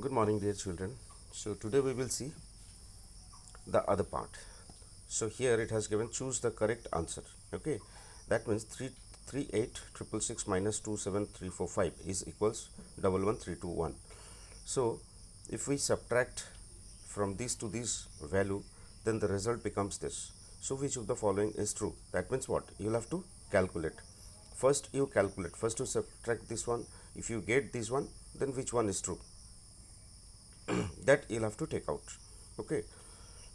Good morning, dear children. So, today we will see the other part. So, here it has given choose the correct answer. Okay, that means 338 666 minus 27345 is equals 11321. So, if we subtract from this to this value, then the result becomes this. So, which of the following is true? That means what? You will have to calculate. First, you calculate. First, you subtract this one. If you get this one, then which one is true? That you'll have to take out. Okay,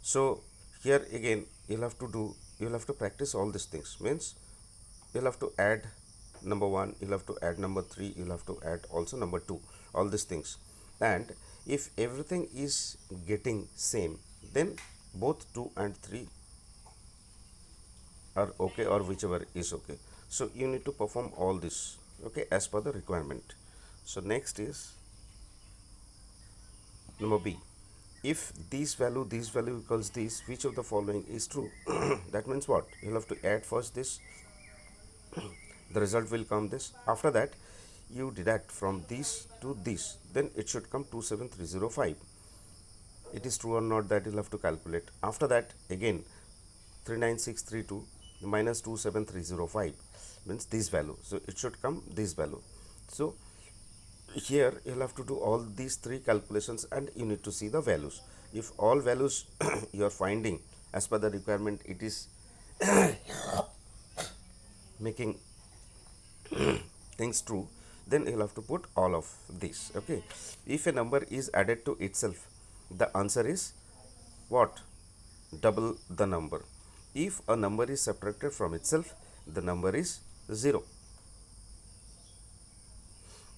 so here again you'll have to practice all these things. Means you'll have to add number 1, you'll have to add number 3, you'll have to add also number 2, all these things. And if everything is getting same, then both 2 and 3 are okay, or whichever is okay. So you need to perform all this, okay, as per the requirement. So next is number B. If this value equals this, which of the following is true? That means what? You'll have to add first this, the result will come this. After that, you deduct from this to this, then it should come 27305. It is true or not, that you'll have to calculate. After that, again 39632 minus 27305 means this value, so it should come this value. So here you'll have to do all these three calculations and you need to see the values. If all values you are finding as per the requirement, it is making things true, then you'll have to put all of this. Okay, if a number is added to itself, the answer is what? Double the number. If a number is subtracted from itself, the number is 0.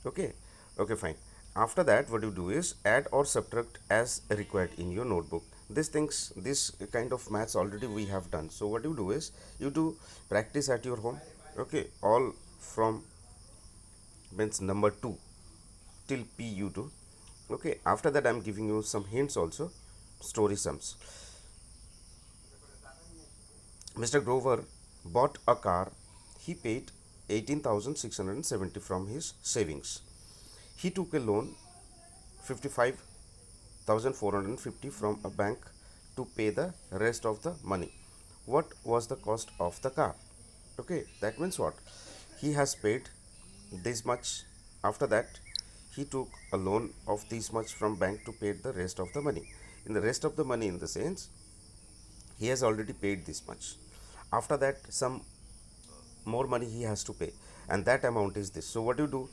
Okay, okay, fine. After that, what you do is add or subtract as required in your notebook. These things, this kind of maths already we have done. So what you do is you do practice at your home. Okay, all from means number 2 till p you do. Okay, after that I'm giving you some hints also, story sums. Mr. Grover bought a car. He paid 18,670 from his savings. He took a loan 55,450 from a bank to pay the rest of the money. What was the cost of the car? Okay, that means what? He has paid this much. After that, he took a loan of this much from bank to pay the rest of the money. In the rest of the money, in the sense, he has already paid this much. After that, some more money he has to pay, and that amount is this. So what you do,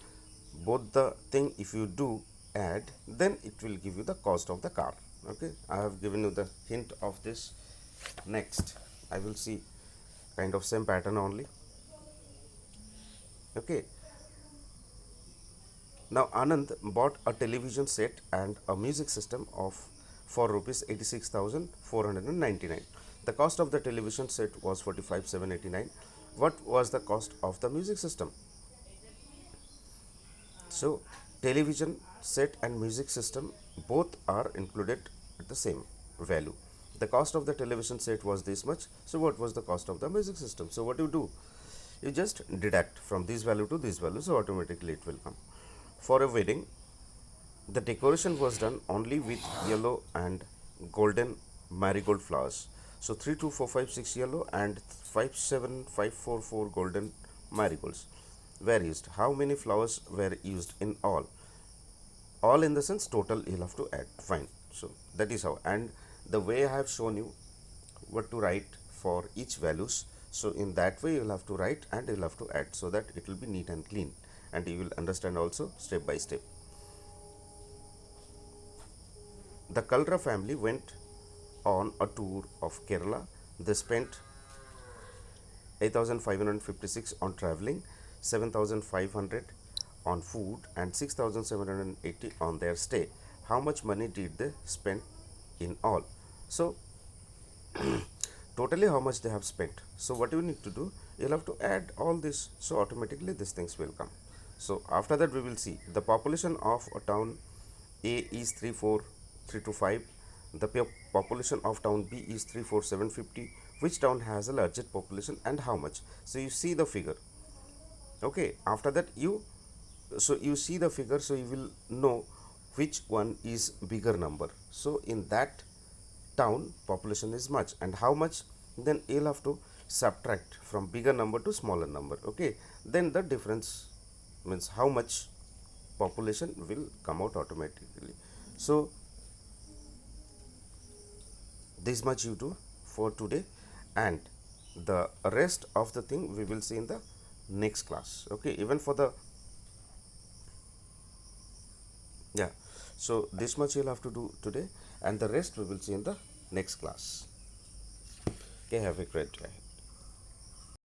both the thing, if you do add, then it will give you the cost of the car. Okay, I have given you the hint of this. Next, I will see kind of same pattern only. Okay, now Anand bought a television set and a music system of for rupees 86,499. The cost of the television set was 45,789. What was the cost of the music system? So television set and music system both are included at the same value. The cost of the television set was this much. So what was the cost of the music system? So what you do? You just deduct from this value to this value, so automatically it will come. For a wedding, the decoration was done only with yellow and golden marigold flowers. So 32456 yellow and 57544 golden marigolds were used. How many flowers were used in all? All in the sense total you'll have to add. Fine. So that is how. And the way I have shown you what to write for each values. So in that way you'll have to write and you'll have to add, so that it will be neat and clean, and you will understand also step by step. The Kalra family went on a tour of Kerala. They spent 8,556 on traveling, 7,500 on food, and 6,780 on their stay. How much money did they spend in all? So totally how much they have spent. So what you need to do, you'll have to add all this, so automatically these things will come. So after that we will see the population of a town A is 34325. The population of town B is 34750. Which town has a largest population and how much? So you see the figure. Okay, after that you see the figure, so you will know which one is bigger number. So in that town population is much, and how much, then you'll have to subtract from bigger number to smaller number. Okay, then the difference means how much population will come out automatically. So this much you do for today, and the rest of the thing we will see in the next class. Okay, even for the, yeah, so this much you'll have to do today, and the rest we will see in the next class. Okay, have a great day.